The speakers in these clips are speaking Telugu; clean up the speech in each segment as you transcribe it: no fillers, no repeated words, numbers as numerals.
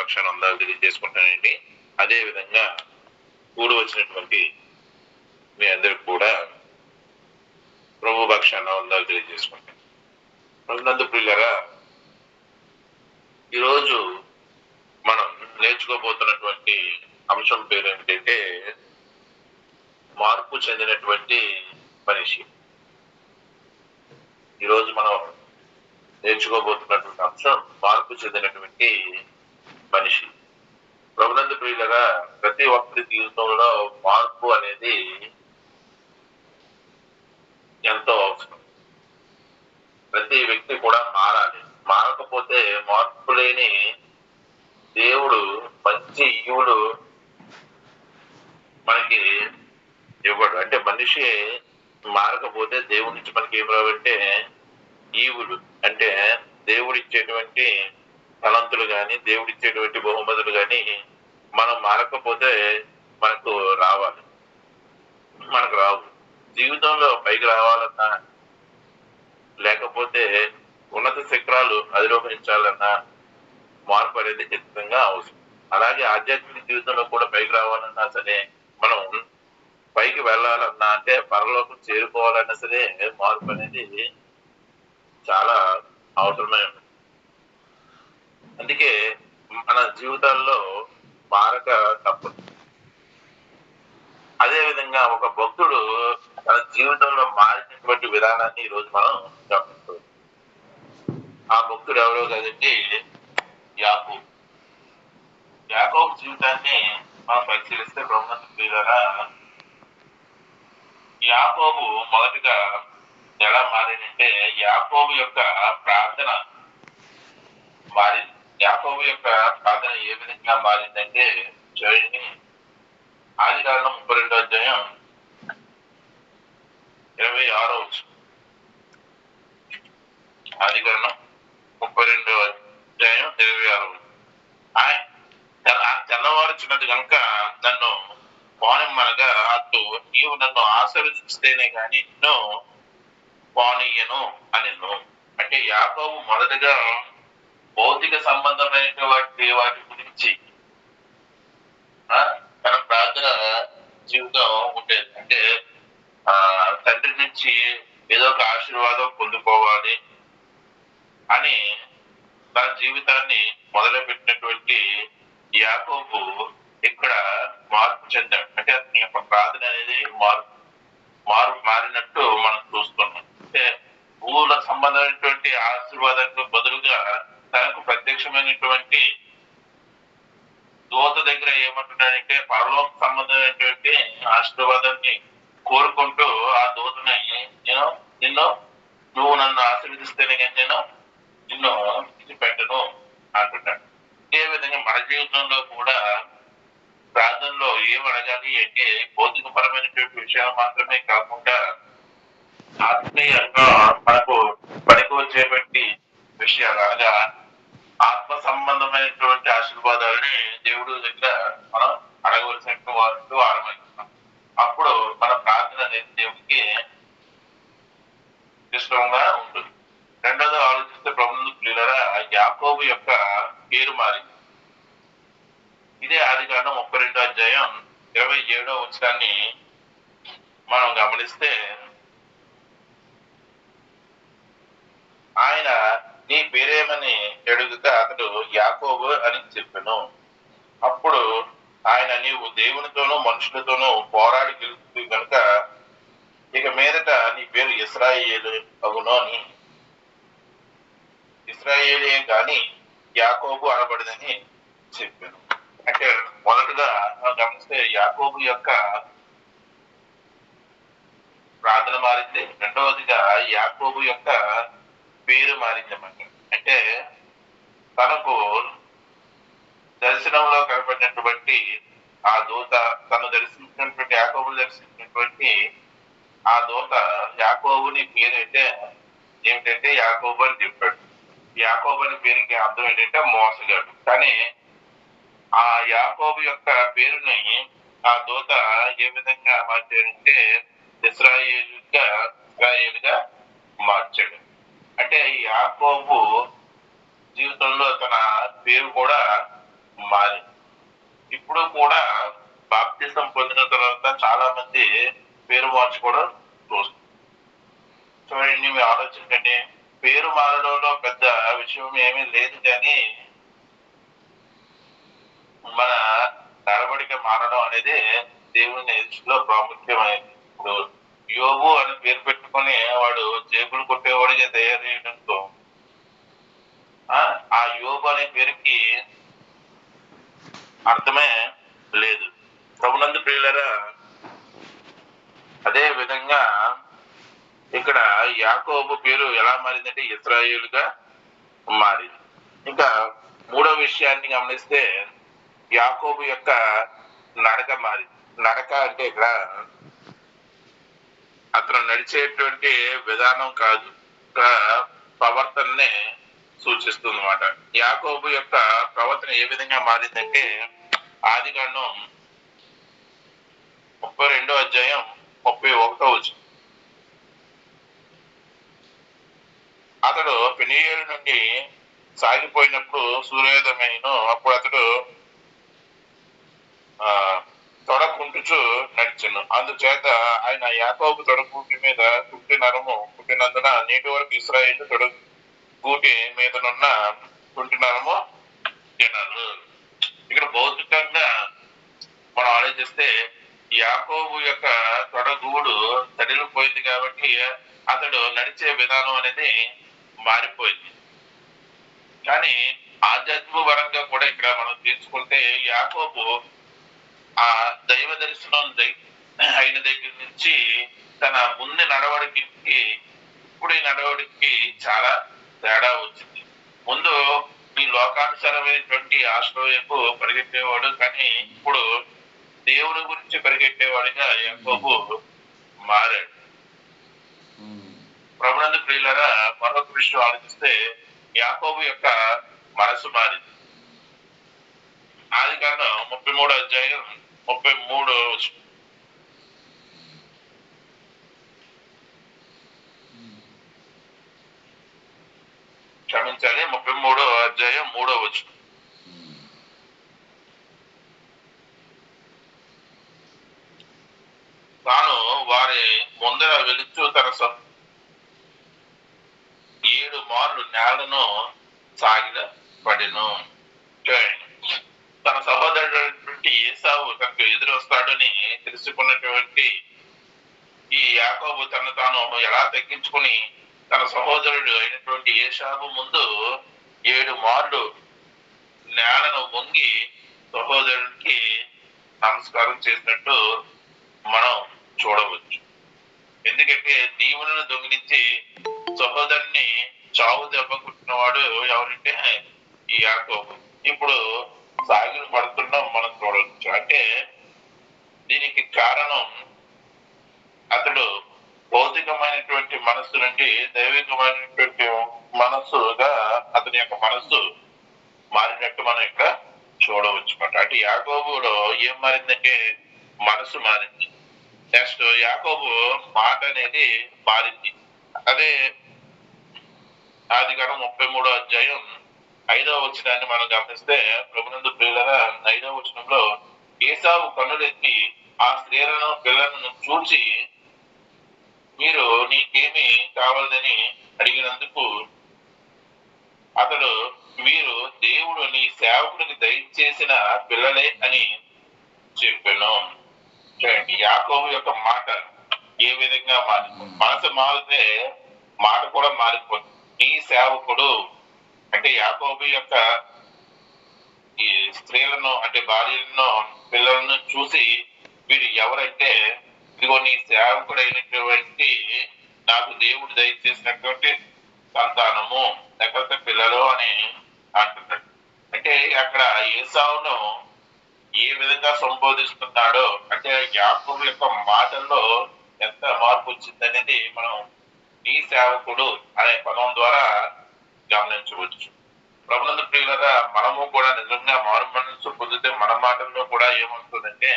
పక్షాన వందలు తెలియజేసుకుంటానండి. అదే విధంగా కూడి వచ్చినటువంటి మీ అందరికి కూడా ప్రభు పక్షాన వందలు తెలియజేసుకుంటాను. నందు ప్రియులారా, ఈరోజు మనం నేర్చుకోబోతున్నటువంటి అంశం పేరు ఏంటంటే మార్పు చెందినటువంటి మనిషి. ఈరోజు మనం నేర్చుకోబోతున్నటువంటి అంశం మార్పు చెందినటువంటి మనిషి. ప్రభునందు ప్రియులగా, ప్రతి ఒక్కరి జీవితంలో మార్పు అనేది ఎంతో అవసరం. ప్రతి వ్యక్తి కూడా మారాలి. మారకపోతే మార్పు లేని దేవుడు మంచి ఈవులు మనకి ఇవ్వడు. అంటే మనిషి మారకపోతే దేవుడి నుంచి మనకి ఏం రావంటే ఈవులు, అంటే దేవుడిచ్చేటువంటి తలంతులు గాని, దేవుడిచ్చేటువంటి బహుమతులు గాని మనం మారకపోతే మనకు రావాలి, మనకు రావు. జీవితంలో పైకి రావాలన్నా, లేకపోతే ఉన్నత శిఖరాలు అధిరోహించాలన్నా మార్పు అనేది ఖచ్చితంగా అవసరం. అలాగే ఆధ్యాత్మిక జీవితంలో కూడా పైకి రావాలన్నా సరే, మనం పైకి వెళ్ళాలన్నా, అంటే పరలోకం చేరుకోవాలన్నా సరే మార్పు అనేది చాలా అవసరమై ఉంది. అందుకే మన జీవితాల్లో మారక తప్పదు. అదే విధంగా ఒక భక్తుడు తన జీవితంలో మారినటువంటి విధానాన్ని ఈరోజు మనం గమనిస్తాం. ఆ భక్తుడు ఎవరో కదండి, యాకోబు. యాకోబు జీవితాన్ని మనం పరిశీలిస్తే ప్రభునందు ప్రియులారా, యాకోబు మొదటిగా ఎలా మారిందంటే యాకోబు యొక్క ప్రార్థన మారింది. యాకోబు యొక్క ప్రార్థన ఏ విధంగా మారిందంటే చూడండి, ఆదికాండం 32వ అధ్యాయం 26వ వచనం. ఆదికాండం 32వ అధ్యాయం 26వ వచనం. తెల్లవారుచున్నది కనుక నన్ను పోనిమ్మనగా అతడు, నీవు నన్ను ఆశీర్వదిస్తేనే గాని నిన్ను పోనీయను అనెను. అంటే యాకోబు మొదటగా భౌతిక సంబంధమైనటువంటి వాటి గురించి తన ప్రార్థన జీవితం ఉండేది. అంటే తండ్రి నుంచి ఏదో ఒక ఆశీర్వాదం పొందుకోవాలి అని తన జీవితాన్ని మొదలుపెట్టినటువంటి యాకోబు ఇక్కడ మార్పు చెందాడు. అంటే అతని యొక్క ప్రార్థన అనేది మారినట్టు మనం చూస్తున్నాం. అంటే భూల సంబంధమైనటువంటి ఆశీర్వాదానికి బదులుగా తనకు ప్రత్యక్షమైనటువంటి దూత దగ్గర ఏమంటున్నాడంటే పరలోక సంబంధమైనటువంటి ఆశీర్వాదాన్ని కోరుకుంటూ ఆ దూతని, నువ్వు నన్ను ఆశీర్వదిస్తేనే కానీ నేను నిన్ను విడిచిపెట్టను అంటున్నాడు. ఇదే విధంగా మన జీవితంలో కూడా ప్రార్థనలో ఏం అడగాలి అంటే భౌతికపరమైనటువంటి విషయాలు మాత్రమే కాకుండా ఆత్మీయంగా మనకు పనికి వచ్చేటువంటి విషయాలు, అనగా ఆత్మ సంబంధమైనటువంటి ఆశీర్వాదాలని దేవుడు దగ్గర మనం అడగవలసినట్టు వారితో ఆరంభిస్తున్నాం. అప్పుడు మన ప్రార్థన అనేది దేవుడికి ఇష్టంగా ఉంటుంది. రెండోది ఆలోచిస్తే ప్రభునందు ప్రియులారా, యాకోబు యొక్క పేరు మారింది. ఇదే ఆదికాండం 32వ అధ్యాయం 27వ వచనాన్ని మనం గమనిస్తే, ఆయన నీ పేరేమని అడుగుతా అతడు యాకోబు అని చెప్పాను. అప్పుడు ఆయన, నీవు దేవునితోనూ మనుషులతోనూ పోరాడి గెలుస్తుంది కనుక ఇక మీదట నీ పేరు ఇశ్రాయేలు అగును అని, ఇశ్రాయేలే గాని యాకోబు అనబడదని చెప్పాను. అంటే మొదటగా గమనిస్తే యాకోబు యొక్క ప్రార్థన మారింది. రెండవదిగా యాకోబు యొక్క పేరు మారిందన్నమాట. అంటే తనకు దర్శనంలో కనపడినటువంటి ఆ దూత, తను దర్శించినటువంటి యాకోబు దర్శించినటువంటి ఆ దూత యాకోబుని పేరు అయితే ఏమిటంటే యాకోబు అని చెప్పాడు. యాకోబు అని పేరుకి అర్థం ఏంటంటే మోసగాడు. కానీ ఆ యాకోబు యొక్క పేరుని ఆ దూత ఏ విధంగా మార్చాడంటే ఇశ్రాయేలుగా మార్చాడు. అంటే యాకోబు జీవితంలో తన పేరు కూడా మారింది. ఇప్పుడు కూడా బాప్తిసం పొందిన తర్వాత చాలా మంది పేరు మార్చుకోవడం చూస్తారు. చూడండి, మీరు ఆలోచించండి, పేరు మారడంలో పెద్ద విషయం ఏమీ లేదు, కానీ మన నడవడిక మారడం అనేది దేవుని దృష్టిలో ప్రాముఖ్యమైనది. ఇప్పుడు యోబు అని పేరు పెట్టుకొని వాడు జేబులు కొట్టేవాడిగా తయారయ్యడంతో ఆ యోబు అనే పేరుకి అర్థమే లేదు. ప్రభునందు ప్రియులరా, అదే విధంగా ఇక్కడ యాకోబు పేరు ఎలా మారిందంటే ఇశ్రాయేలుగా మారింది. ఇంకా మూడో విషయాన్ని గమనిస్తే యాకోబు యొక్క నడక మారింది. నడక అంటే ఇక్కడ అతను నడిచేటువంటి విధానం కాదు, ఇక్కడ ప్రవర్తననే సూచిస్తుంది అన్నమాట. యాకోబు యొక్క ప్రవర్తన ఏ విధంగా మారిందంటే ఆదికాండం 32:31 అతడు పెనీయేలు నుండి సాగిపోయినప్పుడు సూర్యోదయమైన అప్పుడు అతడు తొడకుంటుచు నడిచెను. అందుచేత ఆయన యాకోబు తొడగూటి మీద కుంటి నరము పుట్టినందున నేటి వరకు ఇశ్రాయేలు తొడగూటి మీదనున్న కుంటి నరము తినరు. ఇక్కడ భౌతికంగా మనం ఆలోచిస్తే యాకోబు యొక్క తొడగూడు తడిలిపోయింది కాబట్టి అతడు నడిచే విధానం అనేది మారిపోయింది. కానీ ఆధ్యాత్మిక పరంగా కూడా ఇక్కడ మనం తీసుకుంటే యాకోబు ఆ దైవ దర్శనం అయిన దగ్గర నుంచి తన ముందు నడవడికి ఇప్పుడు ఈ నడవడికి చాలా తేడా వచ్చింది. ముందు ఈ లోకానుసారమైనటువంటి ఆశ్రయకు పరిగెత్తేవాడు, కానీ ఇప్పుడు దేవుని గురించి పరిగెత్తేవాడిగా యాకోబు మారాడు. ప్రభునందు ప్రియులరా, మరొక విషయం ఆలోచిస్తే యాకోబు యొక్క మనసు మారింది. ఆదికాండం 33:33 క్షమించాలి 33:3 తాను వారి ముందర వెలుచు తన 7 మార్లు నేలను సాగిల పడెను. తన సహోదరుడు ఏసావు తనకు ఎదురు వస్తాడని తెలుసుకున్నటువంటి ఈ యాకోబు తను తాను ఎలా తగ్గించుకుని తన సహోదరుడు అయినటువంటి ఏసావు ముందు 7 మార్లు నేలను వంగి సహోదరుడికి నమస్కారం చేసినట్టు మనం చూడవచ్చు. ఎందుకంటే దీవులను దొంగిలించి సహోదరుని చావు దెబ్బ కుట్టినవాడు ఎవరంటే ఈ యాకోబు. ఇప్పుడు సాగిలు పడుతున్నాం మనం చూడవచ్చు. అంటే దీనికి కారణం అతడు భౌతికమైనటువంటి మనస్సు నుండి దైవికమైనటువంటి మనస్సుగా అతని యొక్క మనస్సు మారినట్టు మనం ఇక్కడ చూడవచ్చు అన్నమాట. అంటే యాకోబులో ఏం మారిందంటే మనసు మారింది. నెక్స్ట్ యాకోబు మాట అనేది మారింది. అదే ఆదికాండం 33:5 మనం గమనిస్తే ప్రభునందు ప్రియులరా 5 ఏసావు కన్నులెత్తి ఆ స్త్రీలను పిల్లలను చూసి మీరు నీకేమి కావాలని అడిగినందుకు అతడు మీరు దేవుడు నీ సేవకునికి దయచేసిన పిల్లలే అని చెప్పాను. యాకోబు యొక్క మాట ఏ విధంగా మారింది? మనసు మారితే మాట కూడా మారిపోతుంది. నీ సేవకుడు అంటే యాకోబు యొక్క ఈ స్త్రీలను అంటే భార్యలను పిల్లలను చూసి వీరు ఎవరంటే ఇదిగో నీ సేవకుడు అయినటువంటి నాకు దేవుడు దయచేసినటువంటి సంతానము లేకపోతే పిల్లలు అని అంటున్నాడు. అంటే అక్కడ ఏసావును ఏ విధంగా సంబోధిస్తున్నాడో అంటే యాకోబు యొక్క మాటల్లో ఎంత మార్పు వచ్చిందనేది మనం నీ సేవకుడు అనే పదం ద్వారా గమనించవచ్చు. ప్రభునందు ప్రియులరా, మనము కూడా నిజంగా మారు మనసు పొందితే మన మాటల్లో కూడా ఏమవుతుందంటే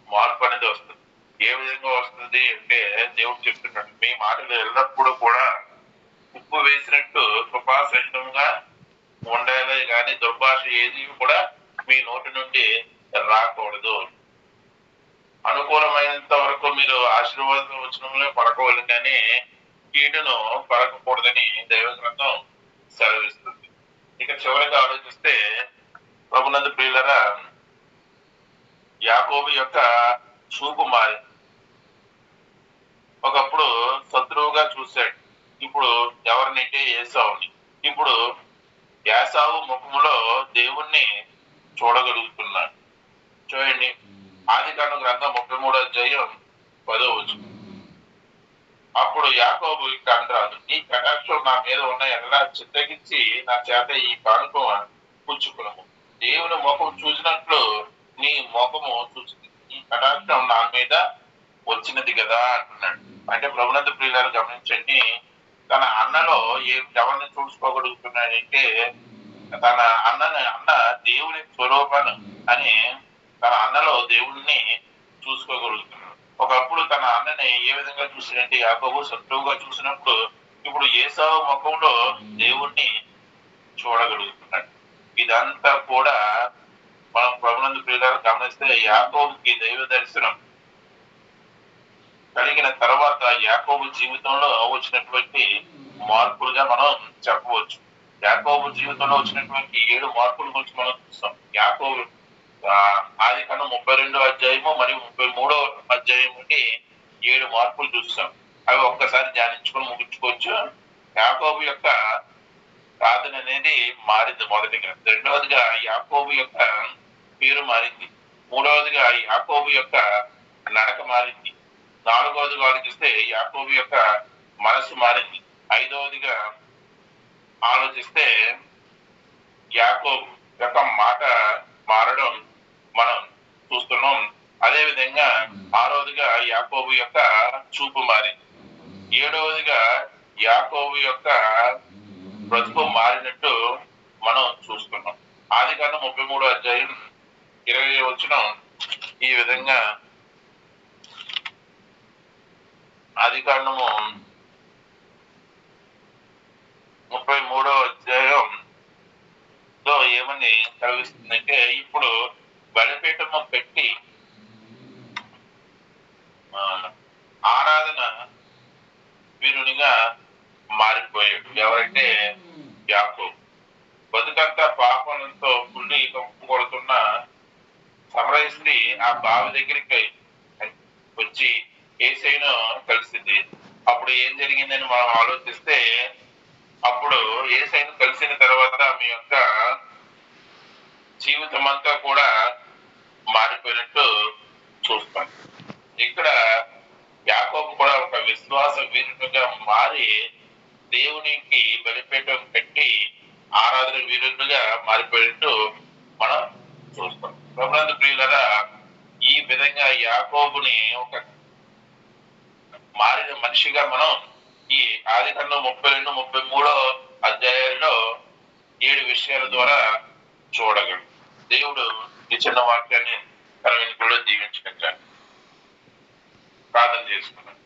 మార్పు అనేది వస్తుంది. ఏ విధంగా వస్తుంది అంటే దేవుడు చెప్తున్నాడు, మీ మాటలు ఎల్లప్పుడూ కూడా ఉప్పు వేసినట్టు కృపాసహితంగా ఉండాలి కానీ దుర్భాష ఏది కూడా మీ నోటి నుండి రాకూడదు. అనుకూలమైనంత వరకు మీరు ఆశీర్వాదం వచనంలో పలకవాలి కానీ కీడును పలకకూడదని దైవ గ్రంథం సెలవిస్తుంది. ఇక చివరిగా ఆలోచిస్తే ప్రభునందు ప్రియులరా, యాకోబు యొక్క చూపు మారింది. ఒకప్పుడు శత్రువుగా చూశాడు, ఇప్పుడు ఎవరినంటే ఏసావుని. ఇప్పుడు యాసావు ముఖములో దేవుణ్ణి చూడగలుగుతున్నాడు. చూడండి, ఆదికాండం గ్రంథం 33వ అధ్యాయం 10వ వచనం. అప్పుడు యాకోబు ఇక అంటాడు, నీ కటాక్షం నా మీద ఉన్న ఎలా చిత్తగించి నా చేత ఈ కానుక పుచ్చుకున్నాము. దేవుని ముఖం చూసినట్లు నీ ముఖము చూసింది, ఈ కటాక్షం నా మీద వచ్చినది కదా అంటున్నాడు. అంటే ప్రభునందు ప్రియులారు గమనించండి, తన అన్నలో ఎవరిని చూసుకోగలుగుతున్నాడంటే తన అన్న దేవుని స్వరూపాన్ని అని తన అన్నలో దేవుణ్ణి చూసుకోగలుగుతున్నాడు. ఒకప్పుడు తన అన్నని ఏ విధంగా చూసినట్టే యాకోబు శత్రువుగా చూసినప్పుడు ఇప్పుడు ఏసావు ముఖంలో దేవుణ్ణి చూడగలుగుతున్నాడు. ఇదంతా కూడా మనం ప్రభునందు ప్రియులారు గమనిస్తే యాకోబుకి దైవ దర్శనం కలిగిన తర్వాత యాకోబు జీవితంలో వచ్చినటువంటి మార్పులుగా మనం చెప్పవచ్చు. యాకోబు జీవితంలో వచ్చినటువంటి 7 మార్పుల గురించి మనం చూస్తాం. యాకోబు ఆదికాండం 32వ అధ్యాయము మరియు 33వ అధ్యాయం నుండి 7 మార్పులు చూస్తాం. అవి ఒక్కసారి ధ్యానించుకొని ముగించుకోవచ్చు. యాకోబు యొక్క ప్రార్థన అనేది మారింది మొదటిగా. రెండవదిగా యాకోబు యొక్క పేరు మారింది. మూడవదిగా యాకోబు యొక్క నడక మారింది. నాలుగవదిగా ఆలోచిస్తే యాకోబు యొక్క మనసు మారింది. ఐదవదిగా ఆలోచిస్తే యాకోబు యొక్క మాట మారడం మనం చూస్తున్నాం. అదే విధంగా ఆరవదిగా యాకోబు యొక్క చూపు మారింది. ఏడవదిగా యాకోబు యొక్క బ్రతుకు మారినట్టు మనం చూస్తున్నాం. ఆదికాండం 33వ అధ్యాయం 20వ వచనం ఈ విధంగా, ఆదికాండము 33వ అధ్యాయంలో ఏమని కలిగిస్తుందంటే, ఇప్పుడు బలిపీఠము పెట్టి ఆరాధన వీరునిగా మారిపోయాడు. ఎవరంటే యాకోబు. బతుకంతా పాపంతో కుళ్ళి కొడుతున్న సమరయ స్త్రీ ఆ బావి దగ్గరికి వచ్చి యేసయ్యను కలిసింది. అప్పుడు ఏం జరిగిందని మనం ఆలోచిస్తే, అప్పుడు యేసయ్యను కలిసిన తర్వాత ఆమె యొక్క జీవితం అంతా కూడా మారిపోయినట్టు చూస్తాం. ఇక్కడ యాకోబు కూడా ఒక విశ్వాస వీరునిగా మారి దేవునికి బలిపీఠం పెట్టి ఆరాధన వీరునిగా మారిపోయినట్టు మనం చూస్తాం. ప్రభునందు ప్రియులరా, ఈ విధంగా యాకోబుని ఒక మారిన మనిషిగా మనం ఈ ఆదికాండం 32, 33 అధ్యాయాల్లో 7 విషయాల ద్వారా చూడగలం. దేవుడు ఈ చిన్న వాక్యాన్ని తన వెనుకలో దీవించుకుంటాడు. ప్రార్థన చేసుకున్నాం.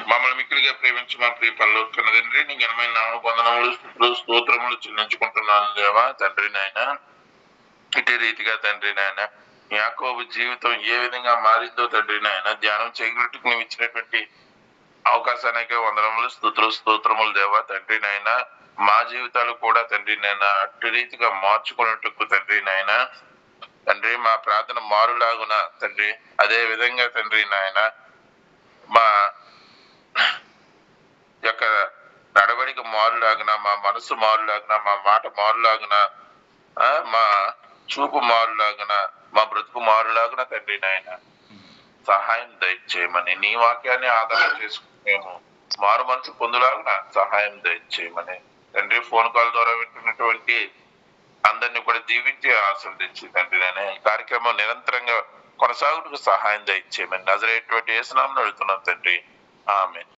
మమ్మల్ని మిక్కిలిగా ప్రేమించి మా ప్రియ పరలోకపు తండ్రి, నీ ఘనమైన నామవందనములు స్తోత్రములు చెల్లించుకుంటున్నాను దేవా తండ్రి నాయన. ఇదే రీతిగా తండ్రి నాయన యాకోబు జీవితం ఏ విధంగా మారిందో తండ్రి నాయన ధ్యానం చేయగలట్టుకు నువ్వు ఇచ్చినటువంటి అవకాశానికి వందనములు స్తోత్రములు దేవా తండ్రి నాయన. మా జీవితాలు కూడా తండ్రి నాయన అట్టి రీతిగా మార్చుకున్నట్టుకు తండ్రి నాయన తండ్రి మా ప్రార్థన మారులాగున తండ్రి, అదే విధంగా తండ్రి నాయన మా యొక్క నడవడిక మారులాగున, మా మనసు మారులాగున, మా మాట మారులాగున, మా చూపు మారులాగున, మా బ్రతుకు మారులాగున తండ్రి నాయన సహాయం దయచేయమని, నీ వాక్యాన్ని ఆధారం చేసుకుని మేము మారు మనసు పొందులాగున సహాయం దయచేయమని తండ్రి. ఫోన్ కాల్ ద్వారా వింటున్నటువంటి అందరినీ కూడా దీవించి ఆశీర్వదించి తండ్రి నాయన ఈ కార్యక్రమం నిరంతరంగా కొనసాగుటకు సహాయం దయచేయమని నజరేటువంటి యేసు నామమున అడుగుతున్నాం తండ్రి. ఆమేన్.